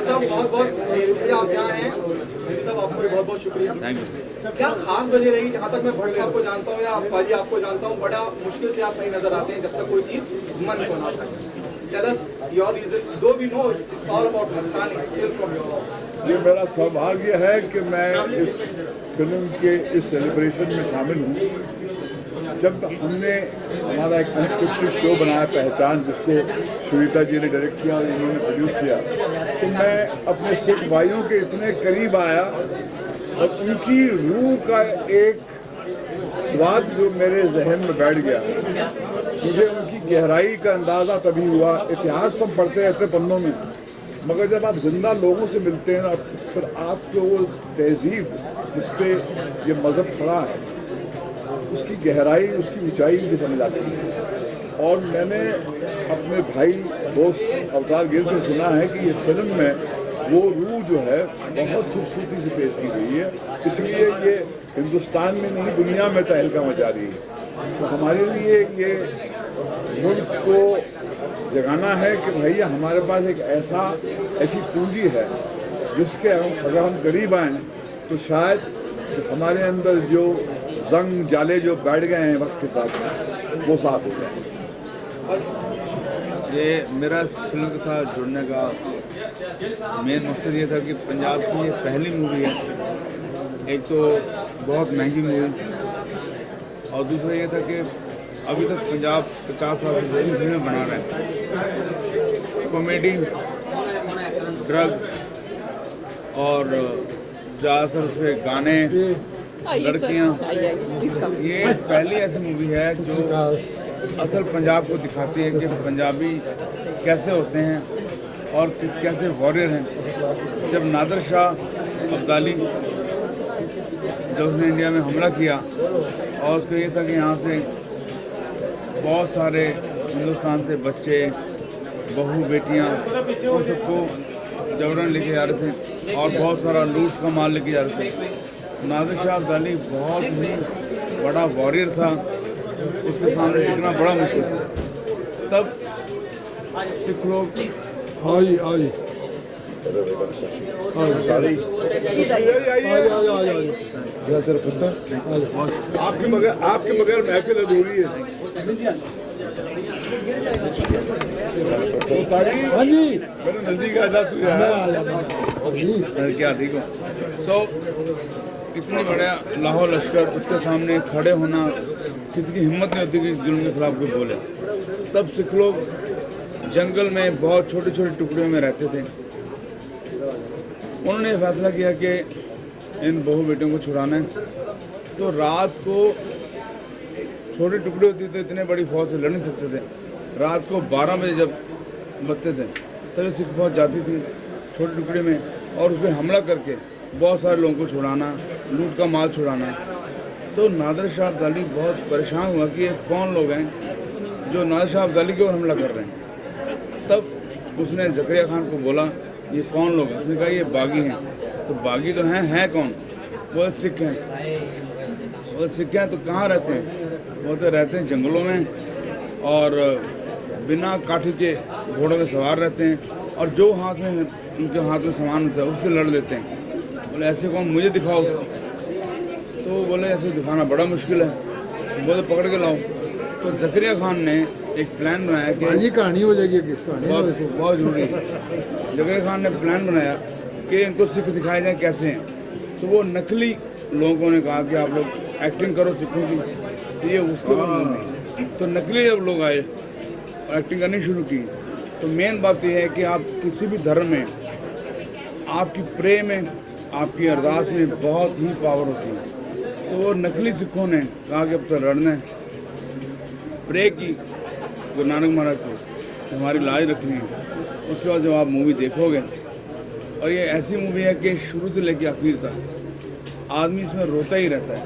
साहब बहुत बहुत शुक्रिया आप यहाँ हैं। मेरी साहब आपको भी बहुत बहुत शुक्रिया। Thank you. क्या खास वजह रही, जहाँ तक मैं भट्ट साहब को जानता हूँ या पाजी आपको जानता हूँ, बड़ा मुश्किल से आप नहीं नजर आते हैं जब तक कोई चीज़ मन को ना उठाए। Tell us your reason, though we know it's all about Mastani, still from your. ये मेरा सौभाग्य है कि मैं इस फिल्म के इस सेलिब्रेशन में शामिल हूँ। जब हमने हमारा एक अनस्क्रिप्टेड शो बनाया पहचान, जिसको श्वेता जी ने डायरेक्ट किया और इन्होंने प्रोड्यूस किया, तो मैं अपने सिख भाइयों के इतने करीब आया और उनकी रूह का एक स्वाद जो मेरे जहन में बैठ गया, मुझे उनकी गहराई का अंदाज़ा तभी हुआ। इतिहास तो हम पढ़ते रहते पन्नों में, मगर जब आप जिंदा लोगों से मिलते हैं ना, फिर आपको वो तहजीब जिस पे ये मज़हब खड़ा है, उसकी गहराई, उसकी ऊंचाई भी समझ आती है। और मैंने अपने भाई दोस्त अवतार गिल से सुना है कि ये फिल्म में वो रूह जो है बहुत खूबसूरती से पेश की गई है, इसलिए ये हिंदुस्तान में नहीं दुनिया में तहलका मचा रही है। तो हमारे लिए ये मुल्क को जगाना है कि भैया हमारे पास एक ऐसी पूंजी है जिसके अगर हम करीब आएँ तो शायद हमारे अंदर जो जंग जाले जो बैठ गए हैं वक्त के साथ, वो साफ हो जाए। ये मेरा इस फिल्म के साथ जुड़ने का मेन मकसद ये था कि पंजाब की ये पहली मूवी है। एक तो बहुत महंगी मूवी, और दूसरा ये था कि अभी तक पंजाब 50 साल से जितनी फिल्में बना रहे हैं, कॉमेडी, ड्रग और ज़्यादातर उसके गाने, लड़कियाँ, ये पहली ऐसी मूवी है जो असल पंजाब को दिखाती है कि पंजाबी कैसे होते हैं और कैसे वॉरियर हैं। जब नादिर शाह अब्दाली जब उसने इंडिया में हमला किया और उसको ये था कि यहाँ से बहुत सारे हिंदुस्तान से बच्चे, बहू, बेटियाँ, उन सबको जबरन लेके जा रहे थे और बहुत सारा लूट का माल लेके जा रहे थे। नादिर शाह अब्दाली बहुत ही बड़ा वॉरियर था, उसके सामने टिकना बड़ा मुश्किल था। तब सिख लोग आपके बगैर महफिल अधूरी है। हाँ जी, मेरे नजदीक आ जा तू यार। क्या ठीक हो? सो इतनी बड़ा लाहौर लश्कर, उसके सामने खड़े होना किसी की हिम्मत नहीं होती कि जुल्म के खिलाफ कोई बोले। तब सिख लोग जंगल में बहुत छोटे छोटे टुकड़ों में रहते थे। उन्होंने फैसला किया कि इन बहू बेटियों को छुड़ाना है। तो रात को छोटे टुकड़े होते थे, इतने बड़ी फौज से लड़ नहीं सकते थे। रात को 12 बजे जब बजते थे तभी सिख फौज जाती थी छोटे टुकड़े में और उस पर हमला करके बहुत सारे लोगों को छुड़ाना, लूट का माल छुड़ाना। तो नादिर शाह अब्दाली बहुत परेशान हुआ कि ये कौन लोग हैं जो नादिर शाह अब्दाली के ऊपर हमला कर रहे हैं। तब उसने ज़करिया खान को बोला, ये कौन लोग हैं? उसने कहा ये बागी हैं। तो बागी तो हैं कौन? वो सिख हैं। वो सिख हैं तो कहाँ रहते हैं? वो तो रहते हैं जंगलों में और बिना काठी के घोड़ों में सवार रहते हैं और जो हाथ में उनके हाथ में सामान होता है उससे लड़ लेते हैं। बोले ऐसे कौन, मुझे दिखाओ। तो बोले ऐसे दिखाना बड़ा मुश्किल है, बोले पकड़ के लाओ। तो ज़करिया खान ने एक प्लान बनाया कि कहानी हो जाएगी, बहुत जरूरी है। ज़करिया खान ने प्लान बनाया कि इनको सिख दिखाए जाए कैसे हैं। तो वो नकली लोगों ने कहा कि आप लोग एक्टिंग करो सिखों की, तो ये उसके बाद नहीं। तो नकली जब लोग आए और एक्टिंग करनी शुरू की, तो मेन बात यह है कि आप किसी भी धर्म में आपकी प्रे में, आपकी अरदास में बहुत ही पावर होती है। तो वो नकली सिखों ने कहा कि अब तो लड़ना है, प्रे की गुरु नानक महाराज को हमारी लाज रखनी है। उसके बाद जब आप मूवी देखोगे, और ये ऐसी मूवी है कि शुरू से लेकर आखिर तक आदमी इसमें रोता ही रहता है,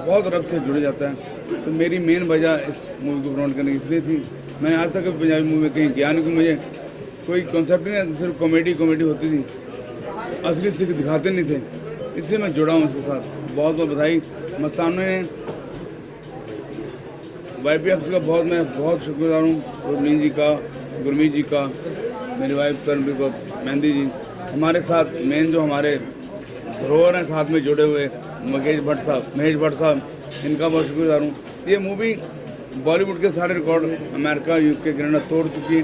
बहुत रब से जुड़ जाता है। तो मेरी मेन वजह इस मूवी को प्रमोट करने की इसलिए थी। मैंने आज तक पंजाबी मूवी में कहीं गया नहीं, कि मुझे कोई कॉन्सेप्ट नहीं, सिर्फ कॉमेडी होती थी, असली सिख दिखाते नहीं थे, इसलिए मैं जुड़ा हूँ उसके साथ। बहुत बहुत बधाई मस्ताना ने, YPF का मैं बहुत शुक्रगुजार हूँ, रुबलीन जी का, गुरमीत जी का, मेरी वाइफ तरनबीर कौर मेहंदी जी, हमारे साथ मेन जो हमारे धरोहर हैं साथ में जुड़े हुए महेश भट्ट साहब, इनका बहुत शुक्रगुजार हूँ। ये मूवी बॉलीवुड के सारे रिकॉर्ड अमेरिका, यूके, कनाडा तोड़ चुकी है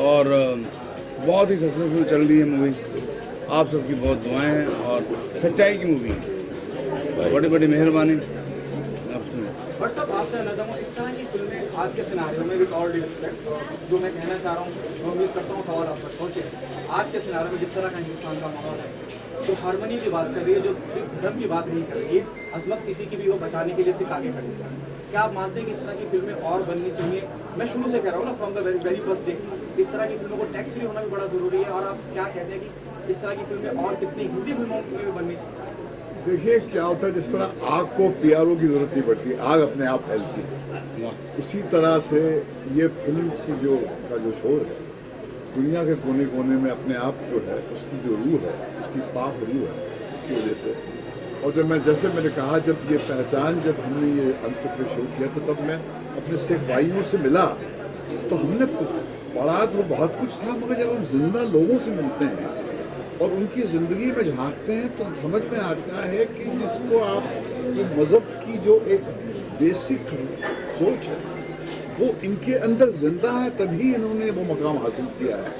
और बहुत ही सक्सेसफुल चल रही है मूवी। आप सबकी बहुत दुआएं हैं और सच्चाई की मूवी है, बड़ी बड़ी मेहरबानी। बट साहब आपसे कहना चाहूँगा, इस तरह की फिल्में आज के सिनारियों में, विद ऑल ड्यू रिस्पेक्ट, जो मैं कहना चाह रहा हूँ, मैं उम्मीद करता हूँ सवाल आप तक पहुँचे। आज के सिनारियों में जिस तरह का हिंदुस्तान का माहौल है, जो हारमोनी की बात कर रही है, जो धर्म की बात नहीं कर रही है, अजमत किसी की भी हो बचाने के लिए सिर्फ आगे खड़ी है, क्या आप मानते हैं कि इस तरह की फिल्में और बननी चाहिए? मैं शुरू से कह रहा हूँ ना, from the very first day, इस तरह की फिल्मों को टैक्स फ्री होना भी बड़ा ज़रूरी है। और आप क्या कहते हैं कि इस तरह की फिल्में और कितनी हिंदी फिल्मों में भी बननी चाहिए? देखिए क्या होता है, जिस तरह आग को पीआरओ की जरूरत नहीं पड़ती, आग अपने आप फैलती है, उसी तरह से ये फिल्म की जो शोर है दुनिया के कोने कोने में अपने आप जो है, उसकी जो रूह है, उसकी पाक रूह है, उसकी वजह से। और जब जैसे मैंने कहा, जब ये पहचान, जब हमने ये अनस्क्रिप्टेड शो किया, तो तब मैं अपने सिख भाइयों से मिला, तो हमने पढ़ा तो बहुत कुछ था, मगर जब हम जिंदा लोगों से मिलते हैं और उनकी ज़िंदगी में झांकते हैं, तो समझ में आता है कि जिसको आप मज़हब की जो एक बेसिक सोच है वो इनके अंदर जिंदा है, तभी इन्होंने वो मकाम हासिल किया है।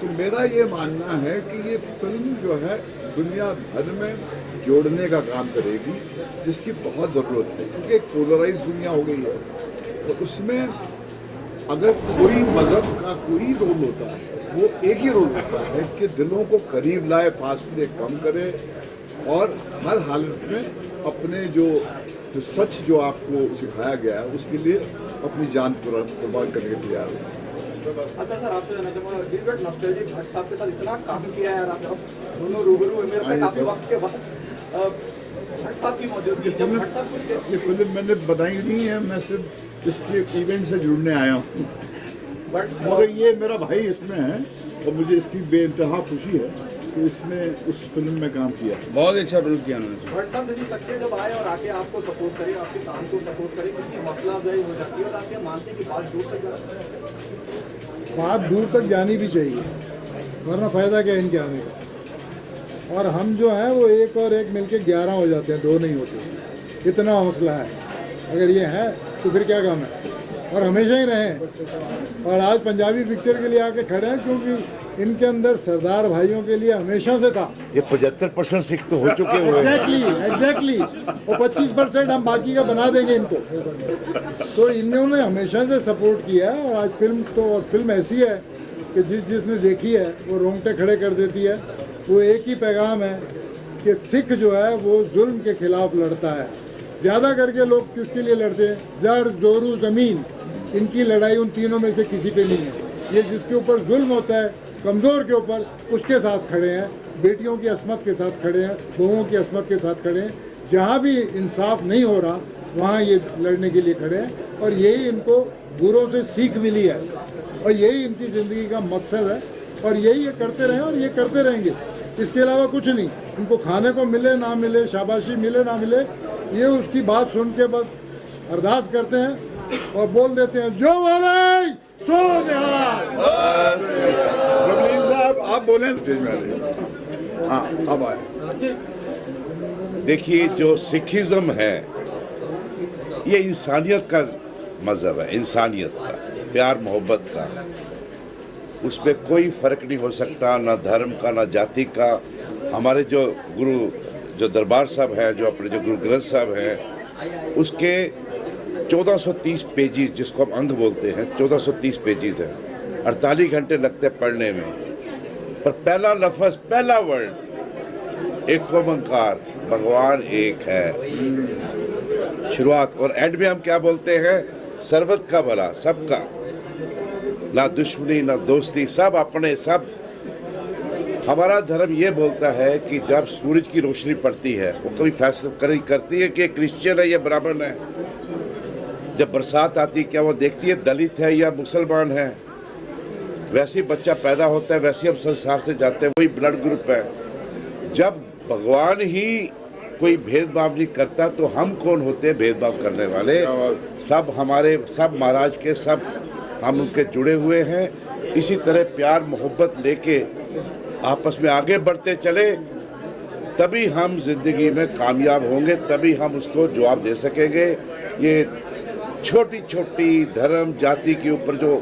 तो मेरा ये मानना है कि ये फिल्म जो है दुनिया भर में जोड़ने का काम करेगी, जिसकी बहुत ज़रूरत है, क्योंकि एक पोलराइज दुनिया हो गई है। तो उसमें अगर कोई मज़हब का कोई रोल होता है, वो एक ही रोल होता है कि दिलों को करीब लाए, फासले कम करे और हर हालत में अपने जो सच जो आपको सिखाया गया है उसके लिए अपनी जान कुर्बान करने के तैयार है। अच्छा सर, आपसे जानना चाहूँगा, नॉस्टैल्जिक भट्ट साहब के साथ इतना काम किया है, आप दोनों रूबरू है मेरे काफ़ी वक्त के बाद भट्ट साहब की मौजूदगी, जब भट्ट साहब कुछ ये फिल्म मैंने बताई नहीं है, मैं सिर्फ इसके इवेंट से जुड़ने आया हूँ, मगर ये मेरा भाई इसमें है और मुझे इसकी बेइंतहा खुशी है कि इसने उस फिल्म में काम किया। बहुत अच्छा रोल किया उन्होंने। भट्ट साहब जैसी शख्सियत जब आए और आके आपको सपोर्ट करे, आपके काम को सपोर्ट करे, कितनी हौसला अफजाई हो जाती है और आप ये मानते हैं कि बात दूर तक जानी भी चाहिए, वरना फ़ायदा क्या इनके आने का। और हम जो हैं वो एक और एक मिलके 11 हो जाते हैं, 2 नहीं होते। इतना हौसला है, अगर ये है तो फिर क्या काम है, और हमेशा ही रहें। और आज पंजाबी पिक्चर के लिए आके खड़े हैं, क्योंकि इनके अंदर सरदार भाइयों के लिए हमेशा से था। ये 75% सिख तो हो चुके हुए हैं। एग्जैक्टली और 25% हम बाकी का बना देंगे इनको। तो इन्होंने हमेशा से सपोर्ट किया है। और आज फिल्म ऐसी है कि जिसने देखी है वो रोंगटे खड़े कर देती है। वो एक ही पैगाम है कि सिख जो है वो जुल्म के खिलाफ लड़ता है। ज़्यादा करके लोग किसके लिए लड़ते हैं? जर जोरू ज़मीन, इनकी लड़ाई उन तीनों में से किसी पे नहीं है। ये जिसके ऊपर जुल्म होता है, कमज़ोर के ऊपर, उसके साथ खड़े हैं। बेटियों की असमत के साथ खड़े हैं, बहुओं की असमत के साथ खड़े हैं। जहाँ भी इंसाफ नहीं हो रहा वहाँ ये लड़ने के लिए खड़े हैं। और यही इनको गुरुओं से सीख मिली है और यही इनकी ज़िंदगी का मकसद है। और यही ये करते रहें और ये करते रहेंगे। इसके अलावा कुछ नहीं। इनको खाने को मिले ना मिले, शाबाशी मिले ना मिले, ये उसकी बात सुन के बस अरदास करते हैं और बोल देते हैं, जो बोले सो निहाल। साहब आप बोले स्टेज में आ जाइए। हाँ, अब आए। देखिए, जो सिखिज़्म है ये इंसानियत का मज़हब है, इंसानियत का, प्यार मोहब्बत का। उस पर कोई फ़र्क नहीं हो सकता, ना धर्म का ना जाति का। हमारे जो गुरु जो दरबार साहब हैं, जो अपने जो गुरु ग्रंथ साहब हैं, उसके 1430 पेजेस, जिसको हम अंग बोलते हैं, 1430 पेजेस हैं। 48 घंटे लगते हैं पढ़ने में। पर पहला लफ्ज़, पहला वर्ड एक ओंकार, भगवान एक है, शुरुआत। और एंड में हम क्या बोलते हैं? सर्वत का भला, सबका, ना दुश्मनी ना दोस्ती, सब अपने सब। हमारा धर्म ये बोलता है कि जब सूरज की रोशनी पड़ती है, वो कभी फैसला करती है कि क्रिश्चियन है या ब्राह्मण है। जब बरसात आती है, क्या वो देखती है दलित है या मुसलमान है? वैसे ही बच्चा पैदा होता है, वैसे हम संसार से जाते हैं, वही ब्लड ग्रुप है। जब भगवान ही कोई भेदभाव नहीं करता तो हम कौन होते हैं भेदभाव करने वाले? सब हमारे, सब महाराज के, सब हम उनके जुड़े हुए हैं। इसी तरह प्यार मोहब्बत लेके आपस में आगे बढ़ते चले, तभी हम जिंदगी में कामयाब होंगे, तभी हम उसको जवाब दे सकेंगे। ये छोटी छोटी धर्म जाति के ऊपर जो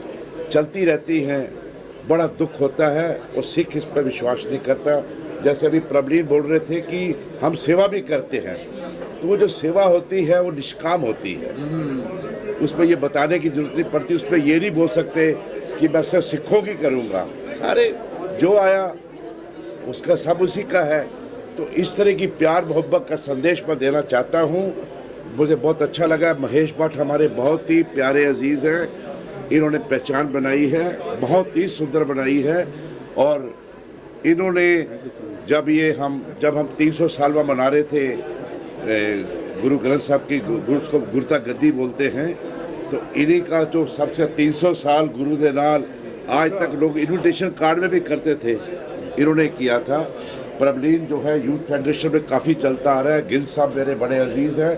चलती रहती हैं, बड़ा दुख होता है। और सिख इस पर विश्वास नहीं करता। जैसे अभी प्रबलीन बोल रहे थे कि हम सेवा भी करते हैं, तो वो जो सेवा होती है वो निष्काम होती है, उसमें ये बताने की जरूरत नहीं पड़ती। उसमें ये नहीं बोल सकते कि मैं सिर्फ सिखों की करूँगा, सारे जो आया उसका सब उसी का है। तो इस तरह की प्यार मोहब्बत का संदेश मैं देना चाहता हूँ। मुझे बहुत अच्छा लगा। महेश भट्ट हमारे बहुत ही प्यारे अजीज़ हैं, इन्होंने पहचान बनाई है, बहुत ही सुंदर बनाई है। और इन्होंने जब हम 300 सालवा मना रहे थे गुरु ग्रंथ साहब की, उसको गुरता गद्दी बोलते हैं, तो इन्हीं का जो सबसे 300 साल गुरु दे नाल आज तक लोग इन्विटेशन कार्ड में भी करते थे, इन्होंने किया था। प्रबलीन जो है यूथ फेडरेशन में काफ़ी चलता आ रहा है। गिल साहब मेरे बड़े अजीज़ हैं।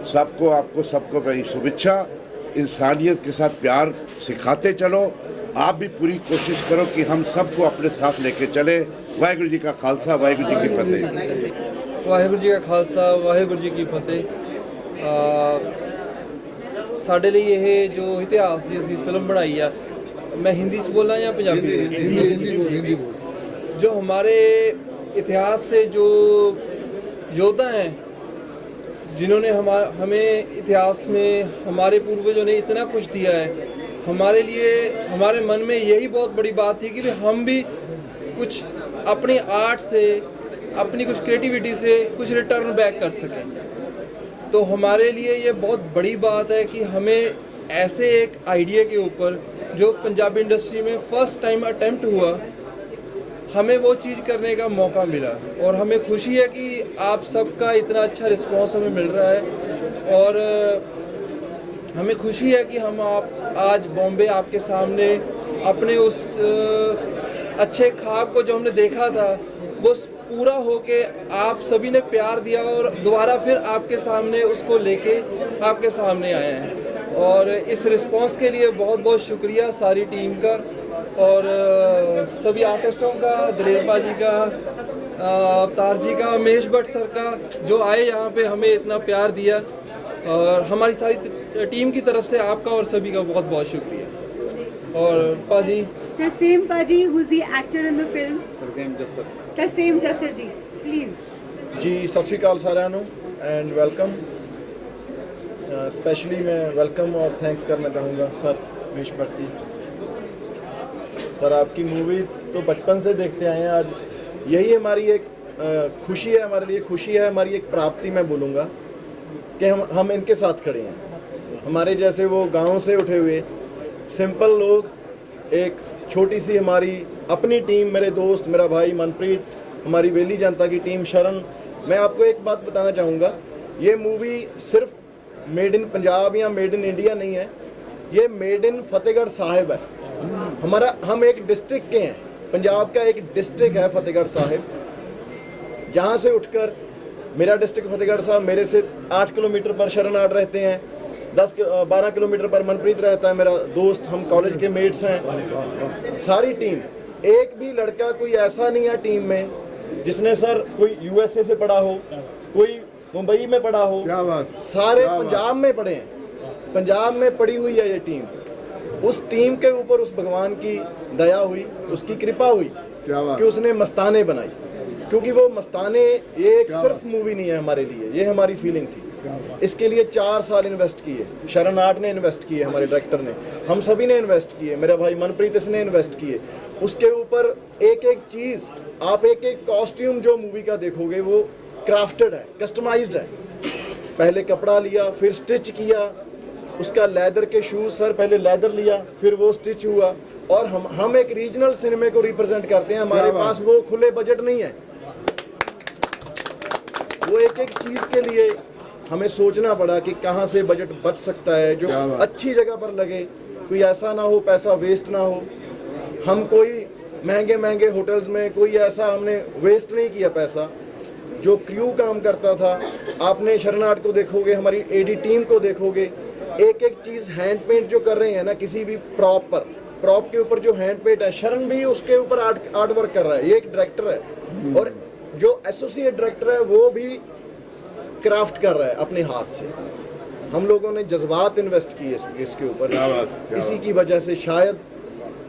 सबको मेरी शुभेच्छा। इंसानियत के साथ प्यार सिखाते चलो। आप भी पूरी कोशिश करो कि हम सबको अपने साथ लेके चले। वाहिगुरू जी का खालसा, वाहिगुरू जी की फतेह। वाहिगुरू जी का खालसा, वाहिगुरू जी की फतेह। ਸਾਡੇ ਲਈ ਇਹ ਜੋ ਇਤਿਹਾਸ ਦੀ ਅਸੀਂ ਫਿਲਮ ਬਣਾਈ ਆ, मैं हिंदी च बोला या पंजाबी? हिंदी बोल। जो हमारे इतिहास से जो योद्धा हैं, जिन्होंने हमें इतिहास में हमारे पूर्वजों ने इतना कुछ दिया है, हमारे लिए हमारे मन में यही बहुत बड़ी बात थी कि हम भी कुछ अपनी आर्ट से, अपनी कुछ क्रिएटिविटी से कुछ रिटर्न बैक कर सकें। तो हमारे लिए ये बहुत बड़ी बात है कि हमें ऐसे एक आइडिया के ऊपर जो पंजाबी इंडस्ट्री में फर्स्ट टाइम अटेम्प्ट हुआ, हमें वो चीज़ करने का मौका मिला। और हमें खुशी है कि आप सबका इतना अच्छा रिस्पांस हमें मिल रहा है। और हमें खुशी है कि हम आज बॉम्बे आपके सामने अपने उस अच्छे ख्वाब को जो हमने देखा था वो पूरा होके आप सभी ने प्यार दिया और दोबारा फिर आपके सामने उसको लेके आपके सामने आए हैं। और इस रिस्पांस के लिए बहुत बहुत शुक्रिया सारी टीम का और सभी आर्टिस्टों का, दलेर बाजी का, अवतार जी का, महेश भट्ट सर का, जो आए यहाँ पे हमें इतना प्यार दिया। और हमारी सारी टीम की तरफ से आपका और सभी का बहुत बहुत शुक्रिया। और पाजी Tarseem Paji, who's the actor in the film? Tarseem Jasser ji, please. जी सत श्री अकाल साਰਿਆਂ ਨੂੰ एंड वेलकम। स्पेशली मैं वेलकम और थैंक्स करना चाहूँगा सर महेश भट्ट जी। सर आपकी मूवीज़ तो बचपन से देखते आए हैं, आज यही हमारी एक खुशी है, हमारे लिए खुशी है, हमारी एक प्राप्ति मैं बोलूँगा कि हम इनके साथ खड़े हैं। हमारे जैसे वो गाँव से उठे हुए सिंपल लोग, एक छोटी सी हमारी अपनी टीम, मेरे दोस्त, मेरा भाई मनप्रीत, हमारी वेली जनता की टीम, शरण। मैं आपको एक बात बताना चाहूँगा, ये मूवी सिर्फ मेड इन पंजाब या मेड इन इंडिया नहीं है, ये मेड इन फतेहगढ़ साहिब है। हम एक डिस्ट्रिक्ट के हैं, पंजाब का एक डिस्ट्रिक्ट है फतेहगढ़ साहिब, जहाँ से उठकर मेरा डिस्ट्रिक्ट फतेहगढ़ साहब, मेरे से 8 किलोमीटर पर शरण आर्ट रहते हैं, 10-12 किलोमीटर पर मनप्रीत रहता है मेरा दोस्त, हम कॉलेज के मेट्स हैं। सारी टीम, एक भी लड़का कोई ऐसा नहीं है टीम में जिसने सर कोई यूएसए से पढ़ा हो, कोई मुंबई में पढ़ा हो, क्या बात, सारे पंजाब में पढ़े हैं, पंजाब में पढ़ी हुई है ये टीम। उस टीम के ऊपर उस भगवान की दया हुई, उसकी कृपा हुई कि उसने मस्ताने बनाई। क्योंकि वो मस्ताने ये एक सिर्फ मूवी नहीं है हमारे लिए, ये हमारी फीलिंग थी। इसके लिए 4 साल इन्वेस्ट किए, शरण आर्ट ने इन्वेस्ट किए, हमारे डायरेक्टर ने, हम सभी ने इन्वेस्ट किए, मेरा भाई मनप्रीत इसने इन्वेस्ट किए। उसके ऊपर एक एक चीज़, आप एक एक कॉस्ट्यूम जो मूवी का देखोगे वो क्राफ्टेड है, कस्टमाइज्ड है। पहले कपड़ा लिया, फिर स्टिच किया, उसका लेदर के शूज़, सर पहले लेदर लिया, फिर वो स्टिच हुआ। और हम एक रीजनल सिनेमा को रिप्रेजेंट करते हैं, हमारे पास वो खुले बजट नहीं है। वो एक एक चीज़ के लिए हमें सोचना पड़ा कि कहाँ से बजट बच सकता है जो अच्छी जगह पर लगे, कोई ऐसा ना हो पैसा वेस्ट ना हो। हम कोई महंगे महंगे होटल्स में कोई ऐसा हमने वेस्ट नहीं किया पैसा। जो क्रू काम करता था, आपने शरण आर्ट को देखोगे, हमारी एडी टीम को देखोगे, एक एक चीज़ हैंड पेंट जो कर रहे हैं ना, किसी भी प्रॉप पर प्रॉप के ऊपर जो हैंड पेंट है, शरण भी उसके ऊपर आर्ट वर्क कर रहा है, ये एक डायरेक्टर है। और जो एसोसिएट डायरेक्टर है वो भी क्राफ्ट कर रहा है अपने हाथ से। हम लोगों ने जज्बात इन्वेस्ट किए इसके ऊपर, इसी की वजह से शायद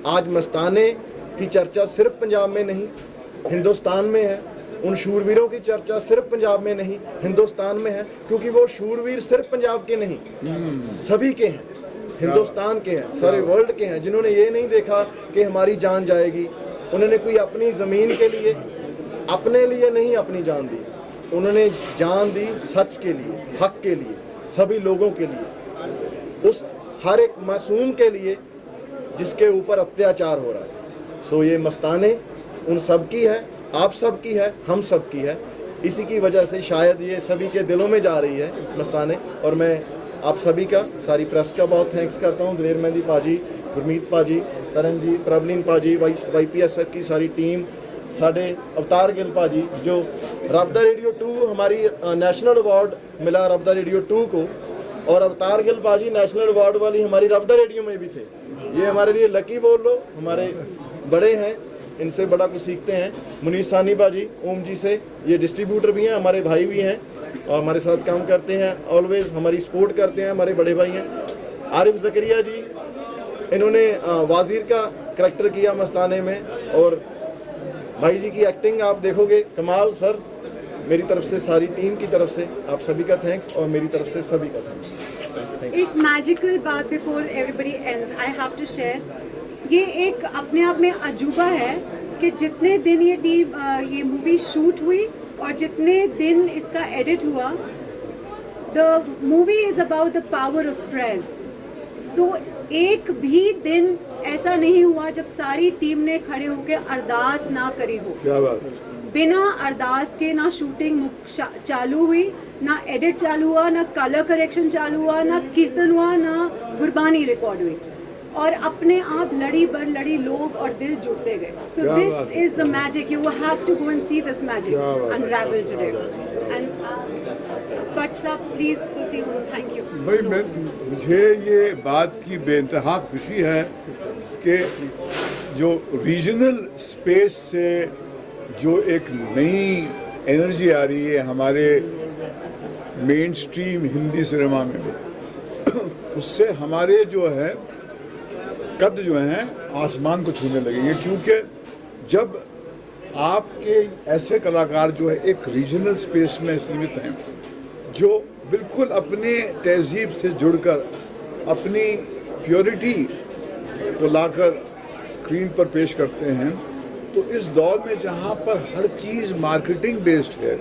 आज मस्ताने की चर्चा सिर्फ पंजाब में नहीं हिंदुस्तान में है। उन शूरवीरों की चर्चा सिर्फ पंजाब में नहीं हिंदुस्तान में है, क्योंकि वो शूरवीर सिर्फ पंजाब के नहीं सभी के हैं, हिंदुस्तान के हैं, सारे वर्ल्ड के हैं, जिन्होंने ये नहीं देखा कि हमारी जान जाएगी। उन्होंने कोई अपनी ज़मीन के लिए, अपने लिए नहीं अपनी जान दी, उन्होंने जान दी सच के लिए, हक के लिए, सभी लोगों के लिए, उस हर एक मासूम के लिए जिसके ऊपर अत्याचार हो रहा है। सो ये मस्ताने उन सब की है, आप सब की है, हम सब की है। इसी की वजह से शायद ये सभी के दिलों में जा रही है मस्ताने। और मैं आप सभी का, सारी प्रेस का बहुत थैंक्स करता हूँ। दलेर मेहंदी पाजी, गुरमीत पाजी, तरन जी, प्रबलीन पाजी, YPSF की सारी टीम, साढ़े अवतार गिल पाजी, जो रब दा रेडियो 2 हमारी नेशनल अवार्ड मिला रब दा रेडियो 2 को, और अवतार गिल पाजी नेशनल अवार्ड वाली हमारी रब दा रेडियो में भी थे। ये हमारे लिए लकी बोल लो, हमारे बड़े हैं, इनसे बड़ा कुछ सीखते हैं। मुनीर सानी बाजी ओम जी से, ये डिस्ट्रीब्यूटर भी हैं, हमारे भाई भी हैं और हमारे साथ काम करते हैं, ऑलवेज हमारी सपोर्ट करते हैं, हमारे बड़े भाई हैं। आरिफ ज़करिया जी, इन्होंने वाजीर का करैक्टर किया मस्ताने में, और भाई जी की एक्टिंग आप देखोगे कमाल। सर मेरी तरफ से, सारी टीम की तरफ से आप सभी का थैंक्स, और मेरी तरफ से सभी का थैंक्स। एक मैजिकल बात before everybody ends I have to share, ये एक अपने आप में अजूबा है कि जितने दिन ये मूवी शूट हुई और जितने दिन इसका एडिट हुआ, the movie is about the power of praise. So एक भी दिन ऐसा नहीं हुआ जब सारी टीम ने खड़े होकर अरदास ना करी हो। क्या बात। बिना अरदास के ना शूटिंग चालू हुई, ना एडिट चालू हुआ, ना कलर करेक्शन चालू हुआ, ना कीर्तन हुआ, ना गुरबानी रिकॉर्ड हुई, और अपने आप लड़ी बर लड़ी लोग और दिल जुड़ते गए। So this is the magic, you have to go and see this magic unravel today. And but सब प्लीज तुसी थैंक यू भाई, मुझे ये बात की बेइंतहा खुशी है कि जो रीजनल स्पेस से जो एक नई एनर्जी आ रही है हमारे मेन स्ट्रीम हिंदी सिनेमा में भी, उससे हमारे जो है कद जो हैं आसमान को छूने लगेंगे। क्योंकि जब आपके ऐसे कलाकार जो है एक रीजनल स्पेस में सीमित हैं, जो बिल्कुल अपने तहजीब से जुड़कर अपनी प्योरिटी को लाकर स्क्रीन पर पेश करते हैं, तो इस दौर में जहाँ पर हर चीज़ मार्केटिंग बेस्ड है,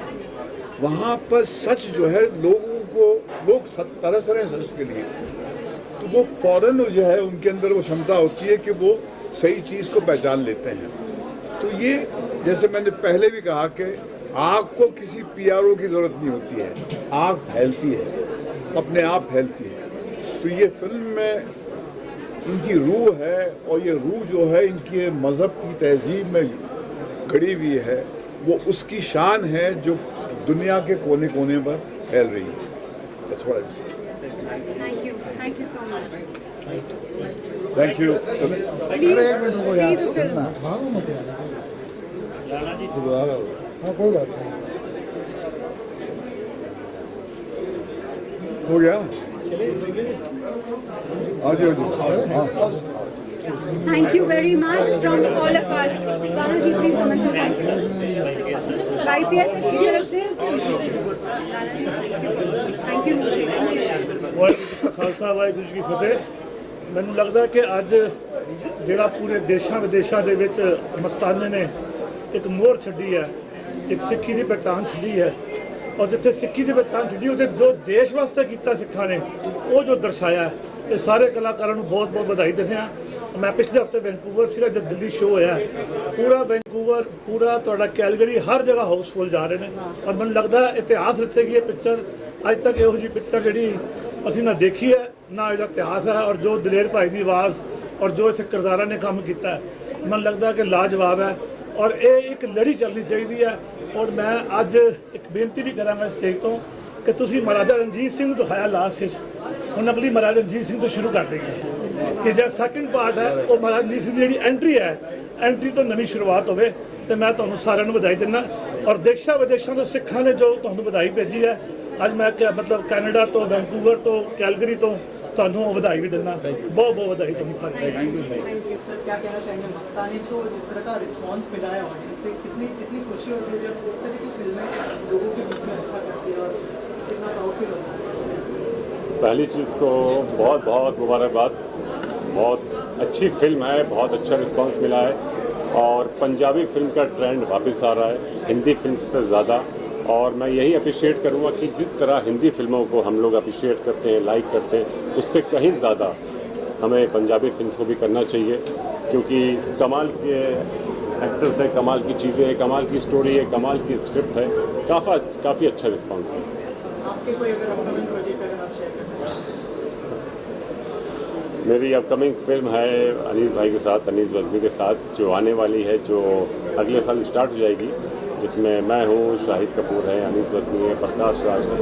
वहाँ पर सच जो है लोग तरस रहे हैं सच के लिए, तो वो फौरन जो है उनके अंदर वो क्षमता होती है कि वो सही चीज़ को पहचान लेते हैं। तो ये जैसे मैंने पहले भी कहा कि आग को किसी PRO की ज़रूरत नहीं होती है, आग फैलती है, अपने आप फैलती है। तो ये फिल्म में इनकी रूह है, और ये रूह जो है इनके मज़हब की तहजीब में गड़ी हुई है, वो उसकी शान है जो दुनिया के कोने कोने पर फैल रही है। That's what I say. Thank you so much. Thank you. Please see the film. दोबारा कोई बात नहीं, हो गया। आज हाँ, Thank you very much from all of us. Rana ji, please come and say thank you. YPSF की तरफ से Rana ji, thank you. Waheguru Khalsa Waheguru ji ਕੀ ਫਤਿਹ। ਮੈਨੂੰ ਲੱਗਦਾ ਕਿ ਅੱਜ ਜਿਹੜਾ ਪੂਰੇ ਦੇਸ਼ਾਂ ਵਿਦੇਸ਼ਾਂ ਦੇ ਵਿੱਚ ਮਸਤਾਨੇ ਨੇ ਇੱਕ ਮੋਹਰ ਛੱਡੀ ਹੈ, ਇੱਕ ਸਿੱਖੀ ਦੀ ਪਹਿਚਾਣ ਛੱਡੀ ਹੈ, ਔਰ ਜਿੱਥੇ ਸਿੱਖੀ ਦੀ ਪਹਿਚਾਣ ਛੱਡੀ ਉਹਦੇ ਜੋ ਦੇਸ਼ ਵਾਸਤੇ ਕੀਤਾ ਸਿੱਖਾਂ ਨੇ ਉਹ ਜੋ ਦਰਸਾਇਆ, ਇਹ ਸਾਰੇ ਕਲਾਕਾਰਾਂ ਨੂੰ ਬਹੁਤ ਬਹੁਤ ਵਧਾਈ ਦਿੰਦੇ ਹਾਂ। मैं पिछले हफ्ते वैंकूवर से जब दिल्ली शो होया, पूरा वैंकूवर, पूरा तुहाडा कैलगरी, हर जगह हाउसफुल जा रहे हैं, और मैं लगता इतिहास रचेगी ये पिक्चर। अज तक यहो जी पिक्चर जी असी ना देखी है ना इसका इतिहास है, और जो दलेर भाई की आवाज़ और जो इतने किरदारा ने काम किया है, मैं लगता कि लाजवाब है, और ये एक लड़ी चलनी चाहिए है। और मैं अज एक बेनती भी कराँगा स्टेज तो कि तुसी महाराजा रणजीत सिंह दिखाया लास्ट, हम अगली महाराजा रणजीत सिंह तो शुरू कर देंगे। ਕਿ ਜਿਹੜਾ ਸੈਕੰਡ ਪਾਰਟ ਹੈ ਉਹ ਮਹਾਰਾਜ ਜੀ ਦੀ ਜਿਹੜੀ ਐਂਟਰੀ ਹੈ, ਐਂਟਰੀ ਤੋਂ ਨਵੀਂ ਸ਼ੁਰੂਆਤ ਹੋਵੇ। ਤੇ ਮੈਂ ਤੁਹਾਨੂੰ ਸਾਰਿਆਂ ਨੂੰ ਵਧਾਈ ਦਿੰਦਾ ਔਰ ਦੇਸ਼ਾਂ ਵਿਦੇਸ਼ਾਂ ਤੋਂ ਸਿੱਖਾਂ ਨੇ ਜੋ ਤੁਹਾਨੂੰ ਵਧਾਈ ਭੇਜੀ ਹੈ, ਅੱਜ ਮੈਂ ਮਤਲਬ ਕੈਨੇਡਾ ਤੋਂ, ਵੈਂਕੂਵਰ ਤੋਂ, ਕੈਲਗਰੀ ਤੋਂ ਤੁਹਾਨੂੰ ਵਧਾਈ ਵੀ ਦਿੰਦਾ। ਬਹੁਤ ਬਹੁਤ ਵਧਾਈ ਤੁਹਾਨੂੰ ਸਾਰਿਆਂ ਨੂੰ। सर क्या कहना चाहेंगे मस्तानी को जिस तरह का रिस्पांस मिला है ऑडियंस से, कितनी खुशी होती है जब इस तरह की फिल्में लोगों के बीच में अच्छा करती है और कितना प्राउड फील होता है? पहली चीज़ को बहुत बहुत मुबारकबाद। बहुत अच्छी फिल्म है, बहुत अच्छा रिस्पांस मिला है और पंजाबी फिल्म का ट्रेंड वापस आ रहा है हिंदी फिल्म से ज़्यादा। और मैं यही अप्रिशिएट करूँगा कि जिस तरह हिंदी फिल्मों को हम लोग अप्रिशिएट करते हैं, लाइक करते हैं, उससे कहीं ज़्यादा हमें पंजाबी फिल्म्स को भी करना चाहिए, क्योंकि कमाल के एक्टर्स है, कमाल की चीज़ें हैं, कमाल की स्टोरी है, कमाल की स्क्रिप्ट है। काफ़ी अच्छा रिस्पांस है। आपके कोई अगर अपकमिंग प्रोजेक्ट अगर आप शेयर करना चाहें? मेरी अपकमिंग फिल्म है अनीस भाई के साथ, अनीस वज़मी के साथ, जो आने वाली है, जो अगले साल स्टार्ट हो जाएगी, जिसमें मैं हूँ, शाहिद कपूर है, अनीस वज़मी है, प्रकाश राज है।